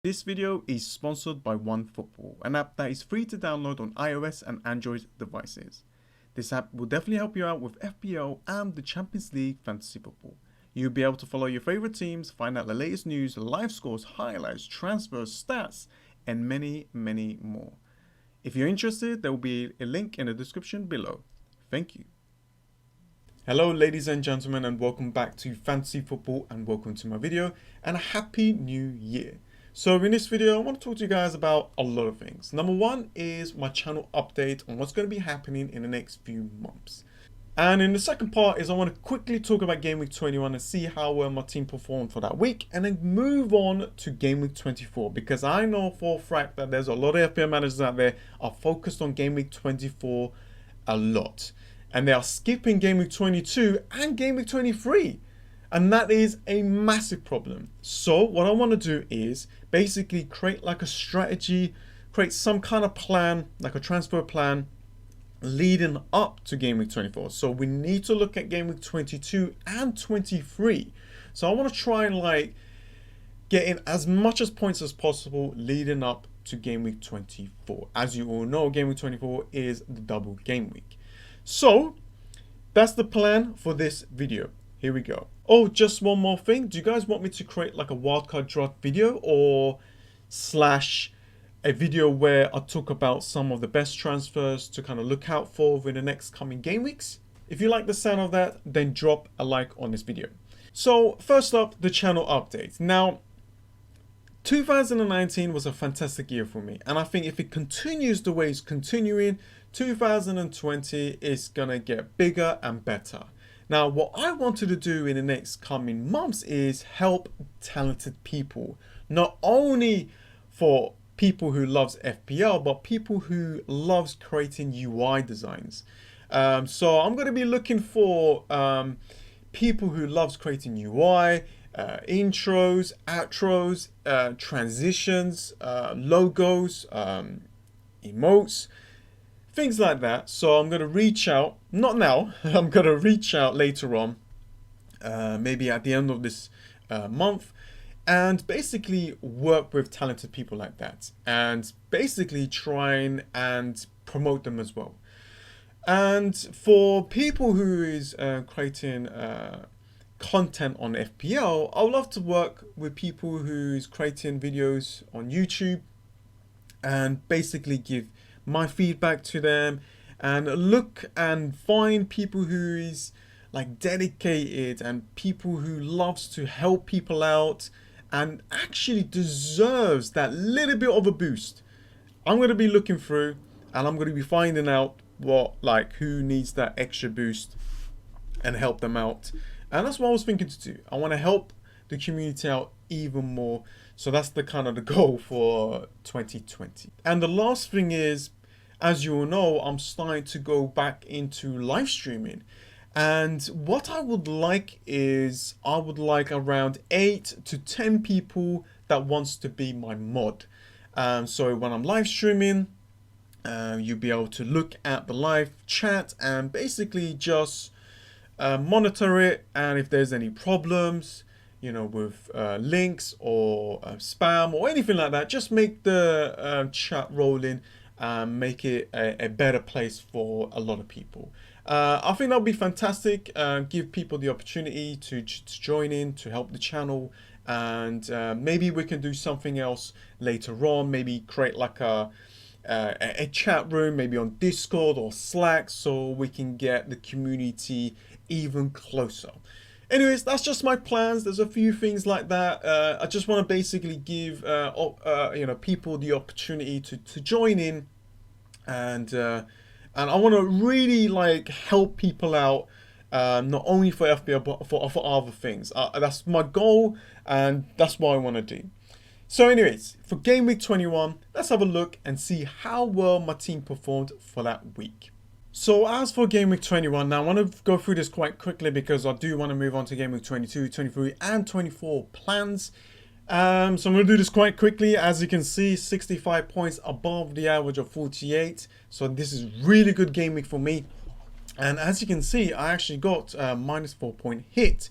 This video is sponsored by OneFootball, an app that is free to download on iOS and Android devices. This app will definitely help you out with FPL and the Champions League fantasy football. You'll be able to follow your favorite teams, find out the latest news, live scores, highlights, transfers, stats, and many, many more. If you're interested, there will be a link in the description below. Thank you. Hello ladies and gentlemen, and welcome back to Fantasy Football, and welcome to my video, and a happy new year. So in this video, I want to talk to you guys about a lot of things. Number one is my channel update on what's going to be happening in the next few months. And in the second part is I want to quickly talk about Gameweek 21 and see how well my team performed for that week, and then move on to Gameweek 24, because I know for a fact that there's a lot of FPL managers out there are focused on Gameweek 24 a lot. And they are skipping Gameweek 22 and Gameweek 23. And that is a massive problem. So what I want to do is basically create like a strategy, create some kind of plan, like a transfer plan leading up to Gameweek 24. So we need to look at Gameweek 22 and 23. So I want to try and like get in as much as points as possible leading up to Gameweek 24. As you all know, Gameweek 24 is the double game week. So that's the plan for this video. Here we go. Oh, just one more thing. Do you guys want me to create like a wildcard draft video or slash a video where I talk about some of the best transfers to kind of look out for in the next coming game weeks? If you like the sound of that, then drop a like on this video. So first up, the channel update. Now, 2019 was a fantastic year for me, and I think if it continues the way it's continuing, 2020 is gonna get bigger and better. Now, what I wanted to do in the next coming months is help talented people, not only for people who loves FPL, but people who loves creating UI designs. So I'm going to be looking for people who loves creating UI, intros, outros, transitions, logos, emotes, things like that. So I'm going to reach out, not now, I'm going to reach out later on, maybe at the end of this month, and basically work with talented people like that, and basically try and promote them as well. And for people who is creating content on FPL, I would love to work with people who's creating videos on YouTube and basically give my feedback to them, and look and find people who is like dedicated and people who loves to help people out and actually deserves that little bit of a boost. I'm going to be looking through and I'm going to be finding out who needs that extra boost and help them out. And that's what I was thinking to do. I want to help the community out even more. So that's the kind of the goal for 2020. And the last thing is, as you all know, I'm starting to go back into live streaming. And what I would like is, I would like around 8 to 10 people that wants to be my mod. So when I'm live streaming, you'll be able to look at the live chat and basically just monitor it. And if there's any problems, you know, with links or spam or anything like that, just make the chat rolling and make it a better place for a lot of people. I think that would be fantastic. Give people the opportunity to join in, to help the channel, and maybe we can do something else later on. Maybe create like a chat room, maybe on Discord or Slack, so we can get the community even closer. Anyways, that's just my plans. There's a few things like that. I just want to basically give people the opportunity to join in, and I want to really like help people out, not only for FPL but for other things. That's my goal, and that's what I want to do. So anyways, for Game Week 21, let's have a look and see how well my team performed for that week. So as for Game Week 21, now I want to go through this quite quickly because I do want to move on to Game Week 22, 23 and 24 plans. So I'm going to do this quite quickly. As you can see, 65 points above the average of 48. So this is really good game week for me. And as you can see, I actually got -4 point hit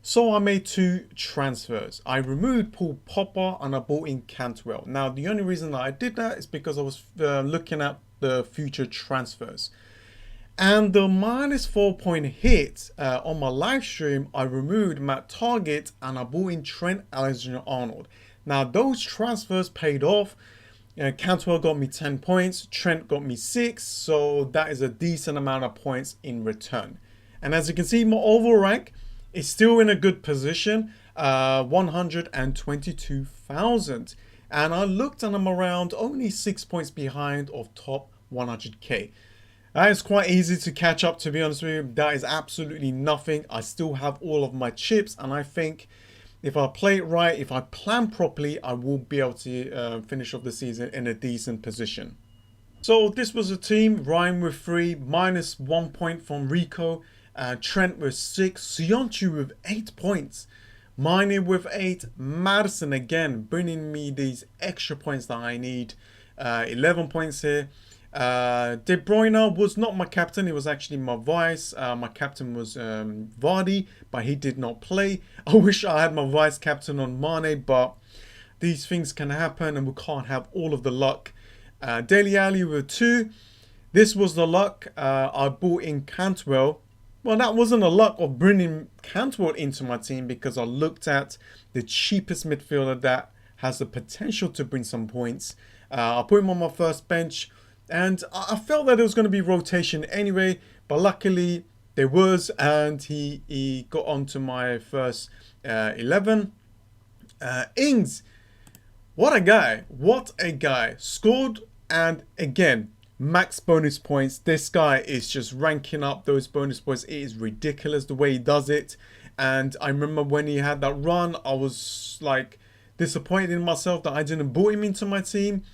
So I made 2 transfers. I removed Paul Popper and I brought in Cantwell. Now the only reason that I did that is because I was looking at the future transfers. And the -4 point hit on my live stream, I removed Matt Target and I brought in Trent Alexander-Arnold. Now those transfers paid off. Cantwell got me 10 points, Trent got me 6, so that is a decent amount of points in return. And as you can see, my overall rank is still in a good position, 122,000. And I looked and I'm around only 6 points behind of top 100k. That is quite easy to catch up, to be honest with you. That is absolutely nothing. I still have all of my chips, and I think if I play it right, if I plan properly, I will be able to finish off the season in a decent position. So this was a team: Ryan with 3, -1 point from Rico, Trent with 6, Sionchu with 8 points, Mane with 8, Madison again bringing me these extra points that I need, 11 points here. De Bruyne was not my captain, he was actually my vice. My captain was Vardy, but he did not play. I wish I had my vice captain on Mane, but these things can happen and we can't have all of the luck. Dele Alli with 2. This was the luck. I brought in Cantwell. Well, that wasn't a luck of bringing Cantwell into my team because I looked at the cheapest midfielder that has the potential to bring some points. I put him on my first bench. And I felt that there was going to be rotation anyway, but luckily there was, and he got onto my first 11. Ings, what a guy, scored, and again, max bonus points. This guy is just ranking up those bonus points. It is ridiculous the way he does it. And I remember when he had that run, I was like disappointed in myself that I didn't put him into my team.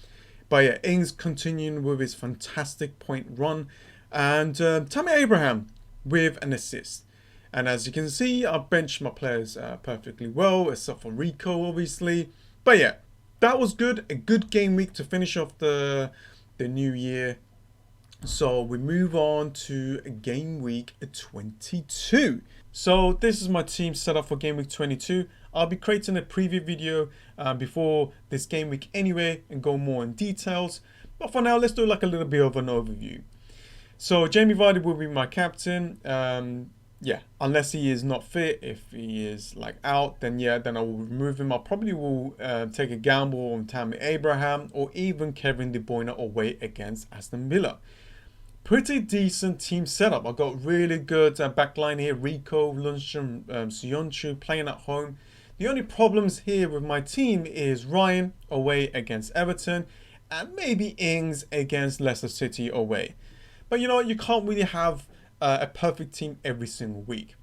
But yeah, Ings continuing with his fantastic point run. And Tammy Abraham with an assist. And as you can see, I benched my players perfectly well, except for Rico, obviously. But yeah, that was good. A good game week to finish off the new year. So we move on to game week 22. So this is my team set up for game week 22. I'll be creating a preview video before this game week anyway and go more in details. But for now, let's do like a little bit of an overview. So Jamie Vardy will be my captain. Yeah, unless he is not fit. If he is like out, then yeah, then I will remove him. I probably will take a gamble on Tammy Abraham or even Kevin De Bruyne away against Aston Villa. Pretty decent team setup. I got really good backline here. Rico, Lundstrom, Sionchu playing at home. The only problems here with my team is Ryan away against Everton and maybe Ings against Leicester City away. But you know what? You can't really have a perfect team every single week.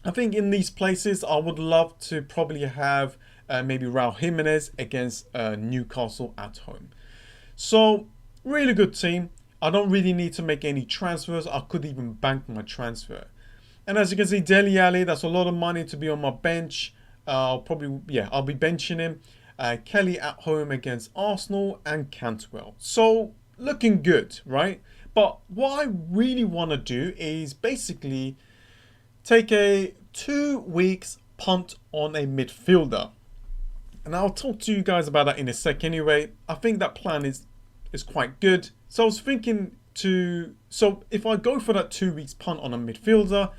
I think in these places, I would love to probably have maybe Raul Jimenez against Newcastle at home. So, really good team. I don't really need to make any transfers. I could even bank my transfer. And as you can see, Dele Alli, that's a lot of money to be on my bench. I'll be benching him. Kelly at home against Arsenal and Cantwell. So, looking good, right? But what I really want to do is basically take a 2 weeks punt on a midfielder. And I'll talk to you guys about that in a sec anyway. I think that plan is quite good. So I was thinking so if I go for that 2 weeks punt on a midfielder,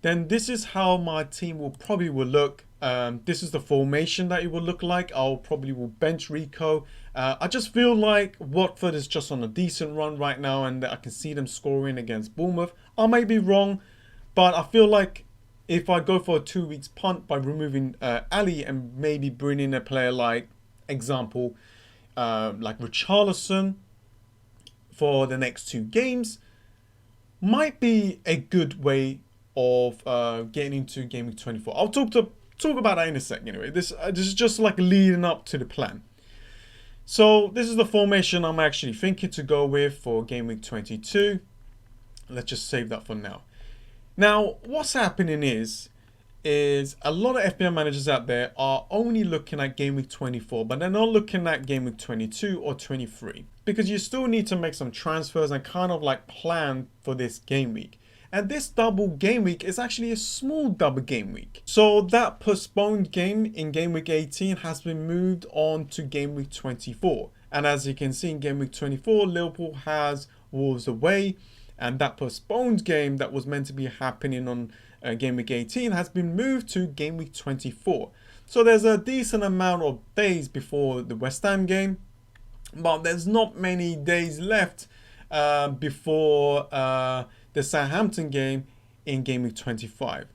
then this is how my team will look. This is the formation that it will look like. I'll probably will bench Rico. I just feel like Watford is just on a decent run right now and I can see them scoring against Bournemouth. I may be wrong, but I feel like if I go for a 2 weeks punt by removing Ali and maybe bringing a player like Richarlison for the next 2 games, might be a good way of getting into game week 24. I'll talk about that in a second anyway. This is just like leading up to the plan. So this is the formation I'm actually thinking to go with for game week 22. Let's just save that for now. Now, what's happening is a lot of FPL managers out there are only looking at game week 24, but they're not looking at game week 22 or 23 because you still need to make some transfers and kind of like plan for this game week. And this double game week is actually a small double game week. So that postponed game in game week 18 has been moved on to game week 24. And as you can see in game week 24, Liverpool has Wolves away. And that postponed game that was meant to be happening on game week 18 has been moved to game week 24. So there's a decent amount of days before the West Ham game. But there's not many days left before the Southampton game in game week 25.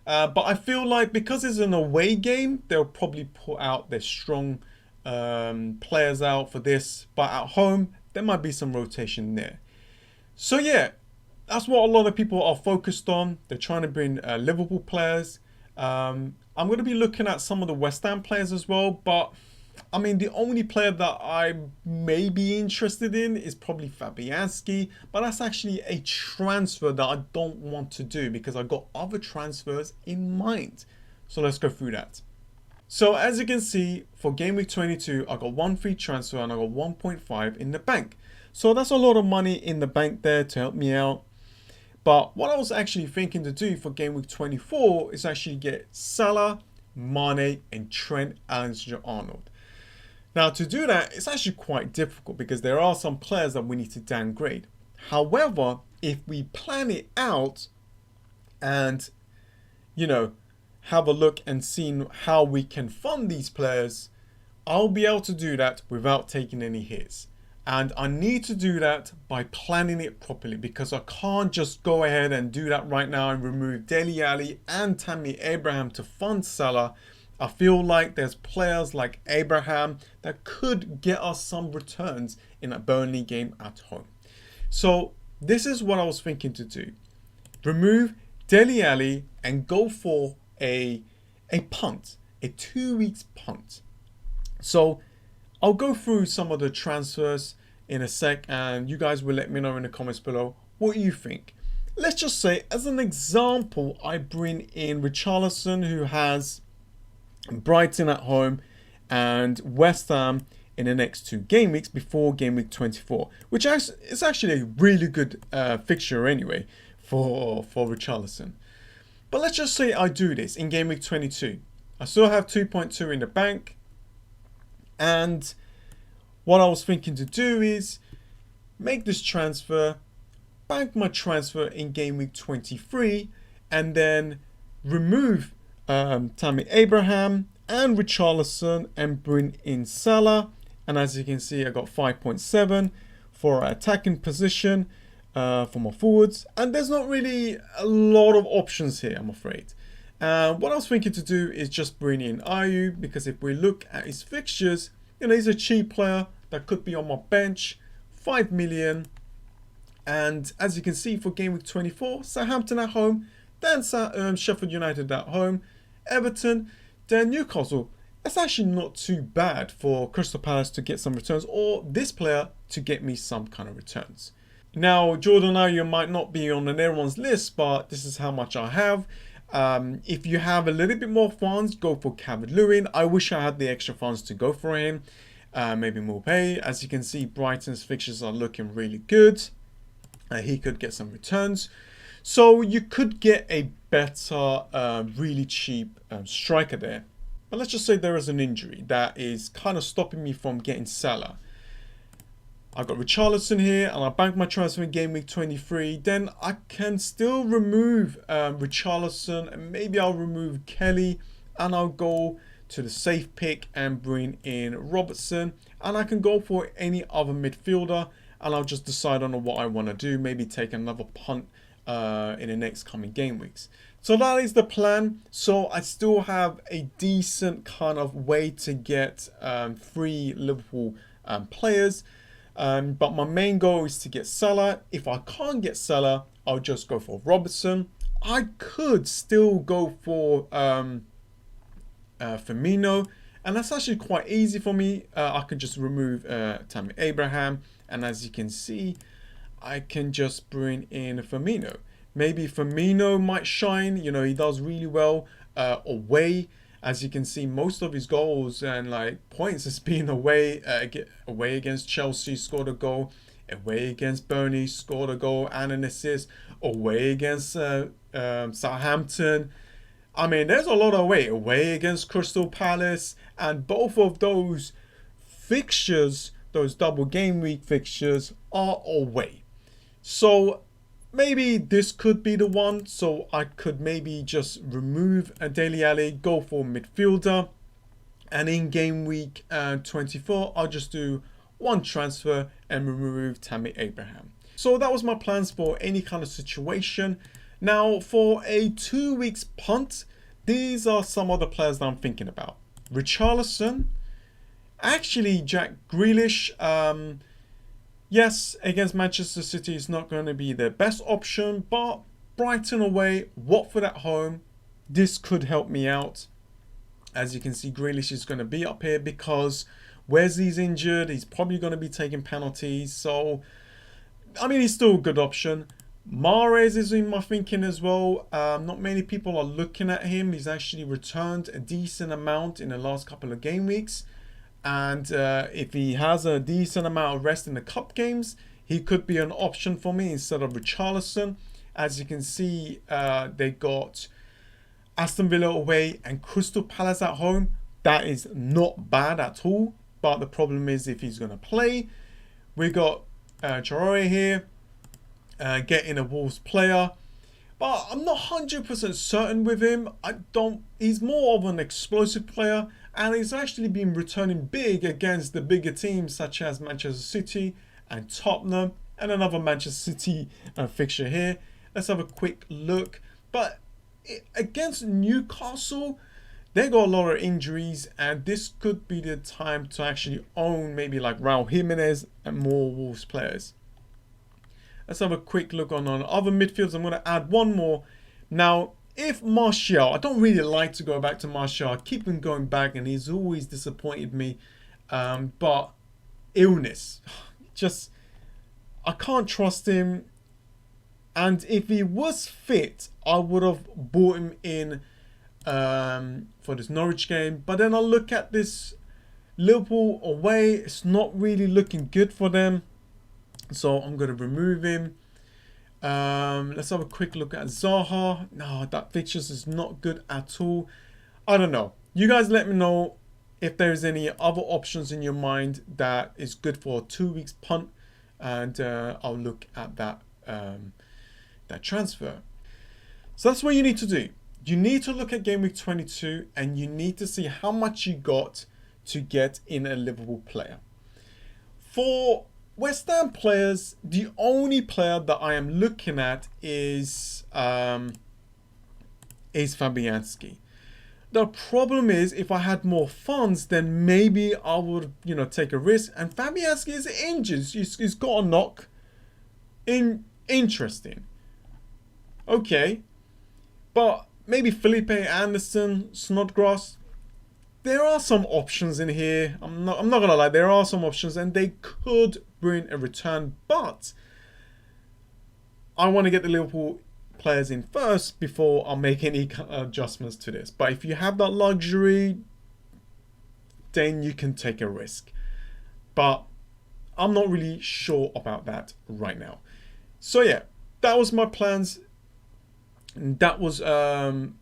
But I feel like because it's an away game, they'll probably put out their strong players out for this. But at home, there might be some rotation there. So yeah, that's what a lot of people are focused on. They're trying to bring Liverpool players. I'm going to be looking at some of the West Ham players as well. But I mean, the only player that I may be interested in is probably Fabianski. But that's actually a transfer that I don't want to do because I've got other transfers in mind. So let's go through that. So as you can see, for game week 22, I got one free transfer and I got 1.5 in the bank. So that's a lot of money in the bank there to help me out. But what I was actually thinking to do for game week 24 is actually get Salah, Mane and Trent Alexander-Arnold. Now to do that, it's actually quite difficult because there are some players that we need to downgrade. However, if we plan it out and, you know, have a look and see how we can fund these players, I'll be able to do that without taking any hits. And I need to do that by planning it properly because I can't just go ahead and do that right now and remove Dele Alli and Tammy Abraham to fund Salah. I feel like there's players like Abraham that could get us some returns in a Burnley game at home. So this is what I was thinking to do. Remove Dele Alli and go for a punt, a 2 weeks punt. So I'll go through some of the transfers in a sec and you guys will let me know in the comments below what you think. Let's just say, as an example, I bring in Richarlison, who has Brighton at home and West Ham in the next 2 game weeks before game week 24, which is actually a really good fixture anyway for Richarlison. But let's just say I do this in game week 22. I still have 2.2 in the bank. And what I was thinking to do is make this transfer, bank my transfer in game week 23, and then remove Tammy Abraham and Richarlison and bring in Salah. And as you can see, I got 5.7 for attacking position for my forwards. And there's not really a lot of options here, I'm afraid. What I was thinking to do is just bring in Ayew, because if we look at his fixtures, you know, he's a cheap player that could be on my bench, 5 million. And as you can see, for game week 24, Southampton at home, then Sheffield United at home, Everton, then Newcastle. That's actually not too bad for Crystal Palace to get some returns, or this player to get me some kind of returns. Now, Jordan Ayew might not be on everyone's list, but this is how much I have. If you have a little bit more funds, go for Calvert-Lewin. I wish I had the extra funds to go for him. Maybe Maupay. As you can see, Brighton's fixtures are looking really good. He could get some returns. So you could get a better, really cheap striker there. But let's just say there is an injury that is kind of stopping me from getting Salah. I've got Richarlison here and I bank my transfer in game week 23. Then I can still remove Richarlison, and maybe I'll remove Kelly, and I'll go to the safe pick and bring in Robertson, and I can go for any other midfielder, and I'll just decide on what I want to do. Maybe take another punt in the next coming game weeks. So that is the plan. So I still have a decent kind of way to get 3 Liverpool players. But my main goal is to get Salah. If I can't get Salah, I'll just go for Robertson. I could still go for Firmino, and that's actually quite easy for me. I can just remove Tammy Abraham, and as you can see, I can just bring in Firmino. Maybe Firmino might shine. You know, he does really well away. As you can see, most of his goals and like points has been away against Chelsea. Scored a goal away against Burnley, scored a goal and an assist, away against Southampton. I mean, there's a lot of away against Crystal Palace, and both of those fixtures, those double game week fixtures, are away. So maybe this could be the one. So I could maybe just remove a Dele Alli, go for midfielder, and in game week 24, I'll just do one transfer and remove Tammy Abraham. So that was my plans for any kind of situation. Now for a 2 weeks punt, these are some of the players that I'm thinking about. Richarlison, actually Jack Grealish, yes, against Manchester City is not going to be their best option, but Brighton away, Watford at home, this could help me out. As you can see, Grealish is going to be up here because Wesley's injured. He's probably going to be taking penalties. So, I mean, he's still a good option. Mahrez is in my thinking as well. Not many people are looking at him. He's actually returned a decent amount in the last couple of game weeks. And if he has a decent amount of rest in the cup games, he could be an option for me instead of Richarlison. As you can see, they got Aston Villa away and Crystal Palace at home. That is not bad at all. But the problem is if he's going to play. We got Traore here, getting a Wolves player. But I'm not 100% certain with him. He's more of an explosive player. And he's actually been returning big against the bigger teams such as Manchester City and Tottenham. And another Manchester City fixture here. Let's have a quick look. But against Newcastle, they got a lot of injuries, and this could be the time to actually own maybe like Raul Jimenez and more Wolves players. Let's have a quick look on other midfielders. I'm going to add one more. Now, if Martial, I don't really like to go back to Martial. I keep him going back, and he's always disappointed me. But illness, just I can't trust him. And if he was fit, I would have bought him in for this Norwich game. But then I look at this Liverpool away. It's not really looking good for them. So I'm going to remove him. Let's have a quick look at Zaha. No, that fixtures is not good at all. I don't know. You guys let me know if there's any other options in your mind that is good for a 2 weeks punt. And I'll look at that transfer. So that's what you need to do. You need to look at game week 22 and you need to see how much you got to get in a Liverpool player. For West Ham players, the only player that I am looking at is Fabianski. The problem is if I had more funds, then maybe I would, take a risk. And Fabianski is injured. He's got a knock. Interesting. Okay, but maybe Felipe Anderson, Snodgrass. There are some options in here. I'm not gonna lie. There are some options, and they could bring a return. But I want to get the Liverpool players in first before I make any adjustments to this. But if you have that luxury, then you can take a risk. But I'm not really sure about that right now. So yeah, that was my plans. And that was the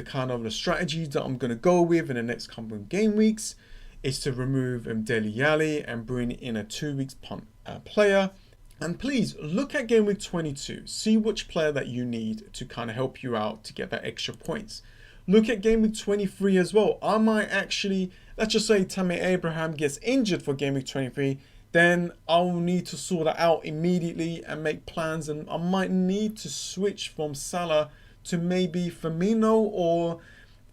kind of the strategy that I'm going to go with in the next couple of game weeks is to remove Dele Alli and bring in a 2 weeks punt player. And please look at game week 22. See which player that you need to kind of help you out to get that extra points. Look at game week 23 as well. I might actually, let's just say Tammy Abraham gets injured for game week 23. Then I'll need to sort that out immediately and make plans. And I might need to switch from Salah to maybe Firmino or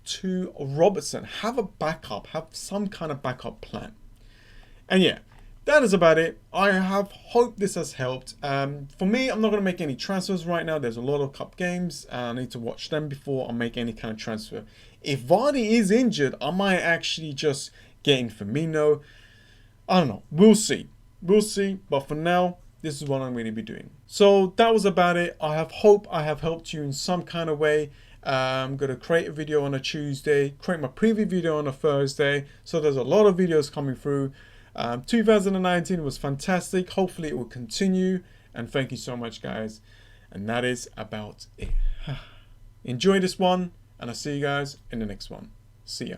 to Robertson. Have a backup. Have some kind of backup plan. And yeah, that is about it. I have hope this has helped. For me, I'm not going to make any transfers right now. There's a lot of cup games. I need to watch them before I make any kind of transfer. If Vardy is injured, I might actually just get in Firmino. I don't know. We'll see. We'll see. But for now, this is what I'm going to be doing. So that was about it. I hope I have helped you in some kind of way. I'm going to create a video on a Tuesday, create my preview video on a Thursday. So there's a lot of videos coming through. 2019 was fantastic. Hopefully it will continue. And thank you so much, guys. And that is about it. Enjoy this one, and I'll see you guys in the next one. See ya.